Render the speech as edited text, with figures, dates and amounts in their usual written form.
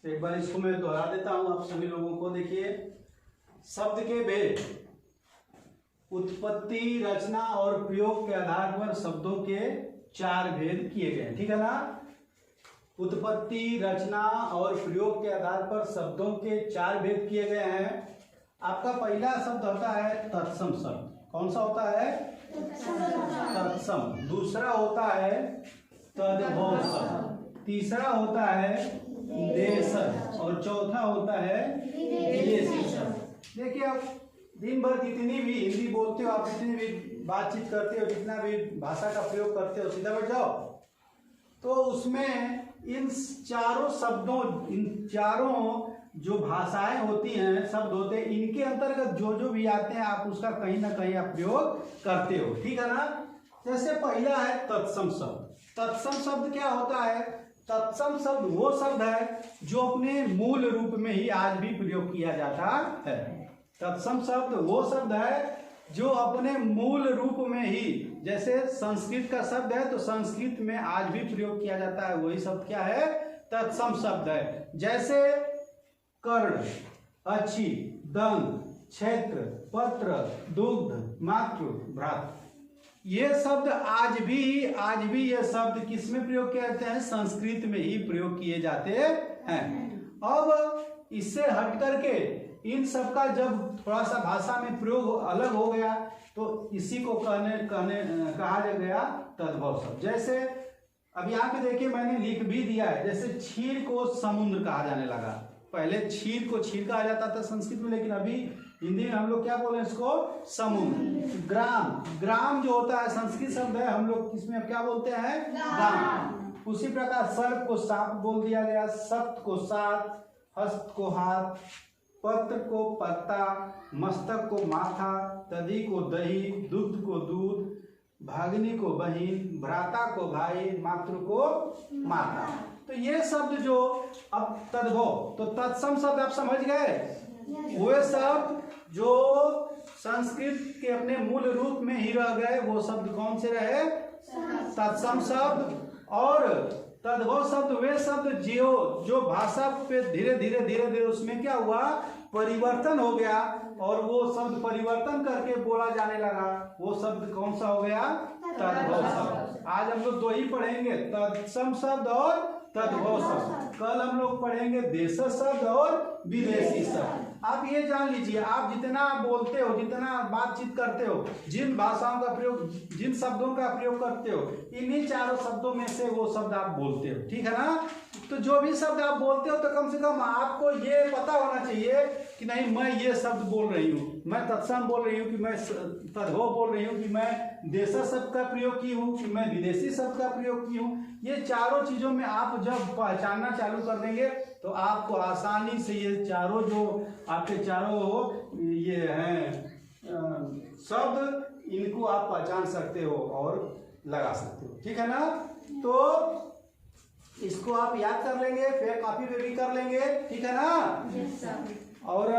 एक बार इसको मैं दोहरा देता हूं आप सभी लोगों को। देखिए, शब्द के भेद उत्पत्ति, रचना और प्रयोग के आधार पर शब्दों के 4 भेद किए गए। ठीक है ना? उत्पत्ति, रचना और प्रयोग के आधार पर शब्दों के 4 भेद किए गए हैं। आपका पहला शब्द होता है तत्सम शब्द। कौन सा होता है? तत्सम। दूसरा होता है तद्भव शब्द। तीसरा होता है देशज और चौथा होता है विदेशी शब्द। देखिए, आप दिन भर जितनी भी हिंदी बोलते हो, आप जितनी भी बातचीत करते हो, जितना भी भाषा का प्रयोग करते हो, सीधा बैठ जाओ, तो उसमें इन चारों शब्दों, इन चारों जो भाषाएं होती हैं, शब्द होते हैं, इनके अंतर्गत जो जो भी आते हैं आप उसका कहीं ना कहीं आप प्रयोग करते हो। ठीक है ना? जैसे पहला है तत्सम शब्द। तत्सम शब्द क्या होता है? तत्सम शब्द वो शब्द है जो अपने मूल रूप में ही आज भी प्रयोग किया जाता है। तत्सम शब्द वो शब्द है जो अपने मूल रूप में ही, जैसे संस्कृत का शब्द है तो संस्कृत में आज भी प्रयोग किया जाता है, वही शब्द क्या है? तत्सम शब्द है। जैसे कर्ण, अच्छी, दंग, क्षेत्र, पत्र, दुग्ध, मातृ, भ्रातृ, ये शब्द आज भी ये शब्द किस में प्रयोग किए जाते हैं? संस्कृत में ही प्रयोग किए जाते हैं। अब इससे हट करके इन सब का जब थोड़ा सा भाषा में प्रयोग अलग हो गया तो इसी को कहा गया तद्भव शब्द। जैसे अब यहाँ पे देखिए, मैंने लिख भी दिया है, जैसे क्षीर को समुद्र कहा जाने लगा। पहले क्षीर को क्षीर कहा जाता था संस्कृत में, लेकिन अभी हिंदी में हम लोग क्या बोले इसको? समुद्र। ग्राम जो होता है संस्कृत शब्द है, हम लोग इसमें क्या बोलते हैं? ग्राम। उसी प्रकार सर्प को सांप बोल दिया गया, सप्त को सात, हस्त को हाथ, पत्र को पत्ता, मस्तक को माथा, दधी को दही, दुग्ध को दूध, भागिनी को बहिन, भ्राता को भाई, मातृ को माता। तो ये शब्द जो अब तद्भव, तो तत्सम शब्द आप समझ गए? वो शब्द जो संस्कृत के अपने मूल रूप में ही रह गए, वो शब्द कौन से रहे? तत्सम शब्द। और तद्भव शब्द वे शब्द जो भाषा पे धीरे धीरे उसमें क्या हुआ? परिवर्तन हो गया और वो शब्द परिवर्तन करके बोला जाने लगा, वो शब्द कौन सा हो गया? तद्भव शब्द। आज हम लोग 2 ही पढ़ेंगे, तत्सम शब्द और तद्भव शब्द। कल हम लोग पढ़ेंगे देशज शब्द और विदेशी शब्द। आप ये जान लीजिए, आप जितना बोलते हो, जितना बातचीत करते हो, जिन भाषाओं का प्रयोग, जिन शब्दों का प्रयोग करते हो, इन्हीं चारों शब्दों में से वो शब्द आप बोलते हो। ठीक है ना? तो जो भी शब्द आप बोलते हो तो कम से कम आपको ये पता होना चाहिए कि नहीं, मैं ये शब्द बोल रही हूँ, मैं तत्सम बोल रही हूँ, कि मैं तद्भव बोल रही हूँ, कि मैं देशज शब्द का प्रयोग की हूँ, कि मैं विदेशी शब्द का प्रयोग की हूँ। ये चारों चीजों में आप जब पहचानना चालू कर देंगे तो आपको आसानी से ये चारों जो आपके चारों ये हैं शब्द, इनको आप पहचान सकते हो और लगा सकते हो। ठीक है ना? तो इसको आप याद कर लेंगे, फिर कॉपी पे भी कर लेंगे। ठीक है ना? और